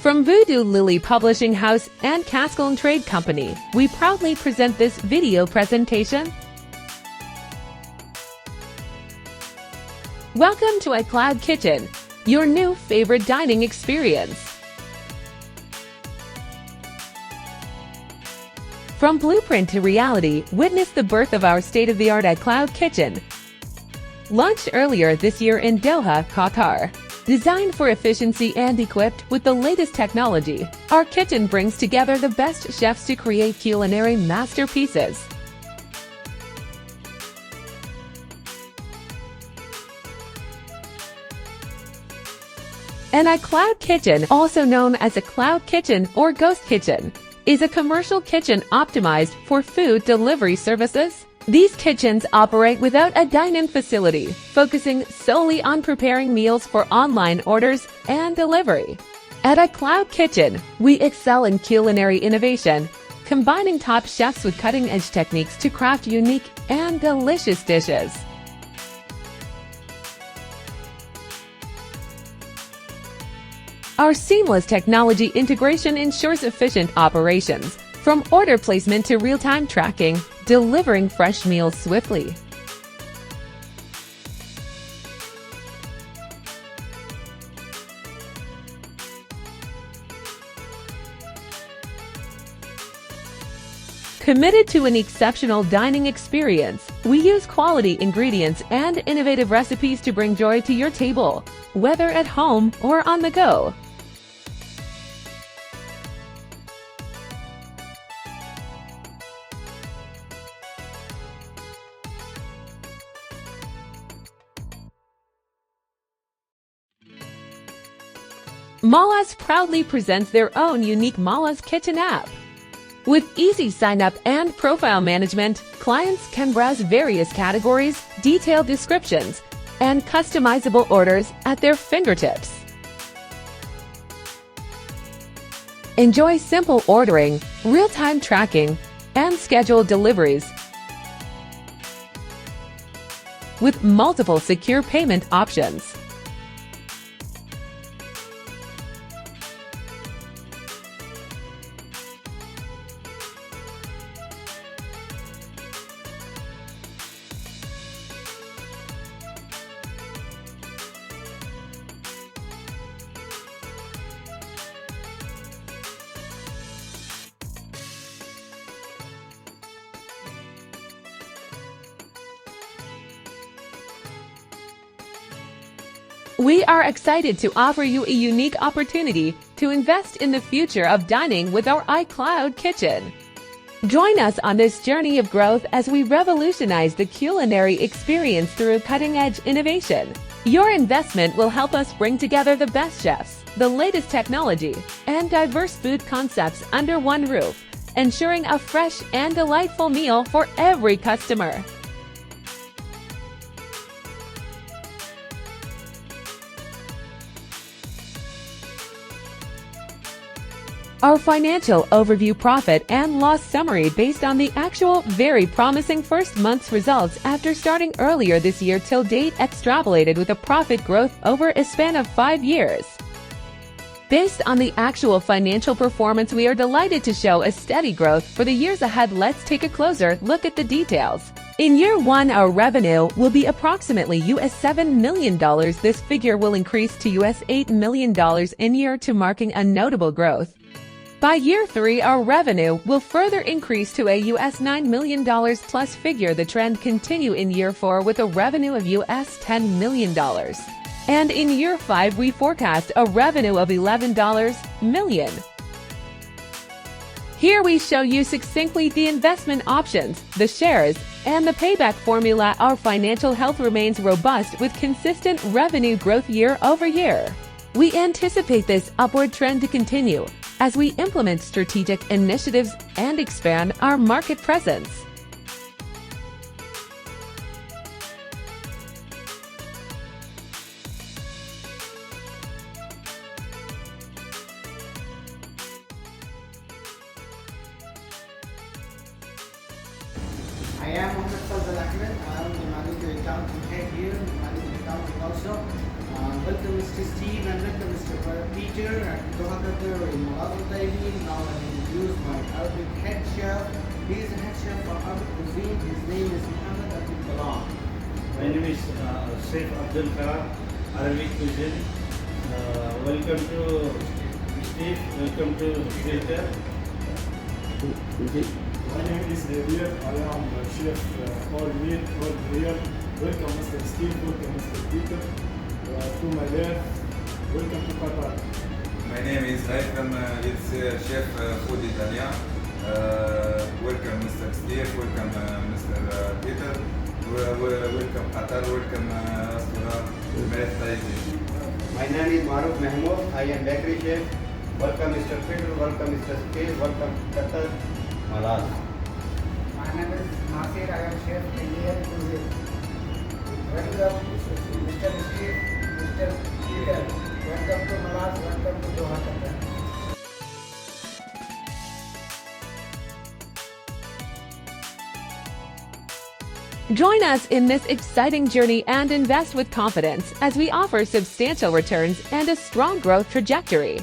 From Voodoo Lily Publishing House and Caskell & Trade Company, we proudly present this video presentation. Welcome to iCloud Kitchen, your new favorite dining experience. From blueprint to reality, witness the birth of our state-of-the-art iCloud Kitchen. Launched earlier this year in Doha, Qatar. Designed for efficiency and equipped with the latest technology, our kitchen brings together the best chefs to create culinary masterpieces. An iCloud Kitchen, also known as a cloud kitchen or ghost kitchen, is a commercial kitchen optimized for food delivery services. These kitchens operate without a dine-in facility, focusing solely on preparing meals for online orders and delivery. At iCloud Kitchen, we excel in culinary innovation, combining top chefs with cutting-edge techniques to craft unique and delicious dishes. Our seamless technology integration ensures efficient operations, from order placement to real-time tracking, delivering fresh meals swiftly. Committed to an exceptional dining experience, we use quality ingredients and innovative recipes to bring joy to your table, whether at home or on the go. Mala's proudly presents their own unique Mala's Kitchen app. With easy sign-up and profile management, clients can browse various categories, detailed descriptions, and customizable orders at their fingertips. Enjoy simple ordering, real-time tracking, and scheduled deliveries with multiple secure payment options. We are excited to offer you a unique opportunity to invest in the future of dining with our iCloud Kitchen. Join us on this journey of growth as we revolutionize the culinary experience through cutting-edge innovation. Your investment will help us bring together the best chefs, the latest technology, and diverse food concepts under one roof, ensuring a fresh and delightful meal for every customer. Our financial overview profit and loss summary based on the actual very promising first month's results after starting earlier this year till date extrapolated with a profit growth over a span of 5 years. Based on the actual financial performance, we are delighted to show a steady growth for the years ahead. Let's take a closer look at the details. In year 1, our revenue will be approximately $7 million. This figure will increase to $8 million in year 2, marking a notable growth. By year 3, our revenue will further increase to a $9 million plus figure. The trend continue in year 4 with a revenue of $10 million. And in year 5, we forecast a revenue of $11 million. Here we show you succinctly the investment options, the shares, and the payback formula. Our financial health remains robust with consistent revenue growth year over year. We anticipate this upward trend to continue as we implement strategic initiatives and expand our market presence. I am Mohammed Fazal Ahmed. I am the managing accountant head here, managing accountant also. Welcome Mr. Steve and welcome Mr. Pete teacher at Doha Qatar in Malaz Al-Taibin. Now I introduce my Arabic head chef. He is a head chef for Arabic cuisine. His name is Mohammed Abdul Kalam. My name is Chef Abdul Kalam, Arabic cuisine. Welcome to Steve. Welcome to Theatre. My name is Nadir. I am chef all meal, all grill. Welcome Mr. Steve, welcome Mr. Peter. To my left, welcome to Qatar. My name is Haytham, it's chef food Italian. Welcome Mr. Steve, welcome Mr. Peter. Welcome Qatar, welcome restaurant Malaz Al-Taibin. My name is Maruf Mahmoud. I am bakery chef. Welcome Mr. Peter, welcome Mr. Steve, welcome Qatar, Malaz. My name is Nasir. I am chef Indian cuisine. Welcome Mr. Steve, Mr. Peter. Welcome to Malaz. Welcome to Doha Qatar. Join us in this exciting journey and invest with confidence as we offer substantial returns and a strong growth trajectory.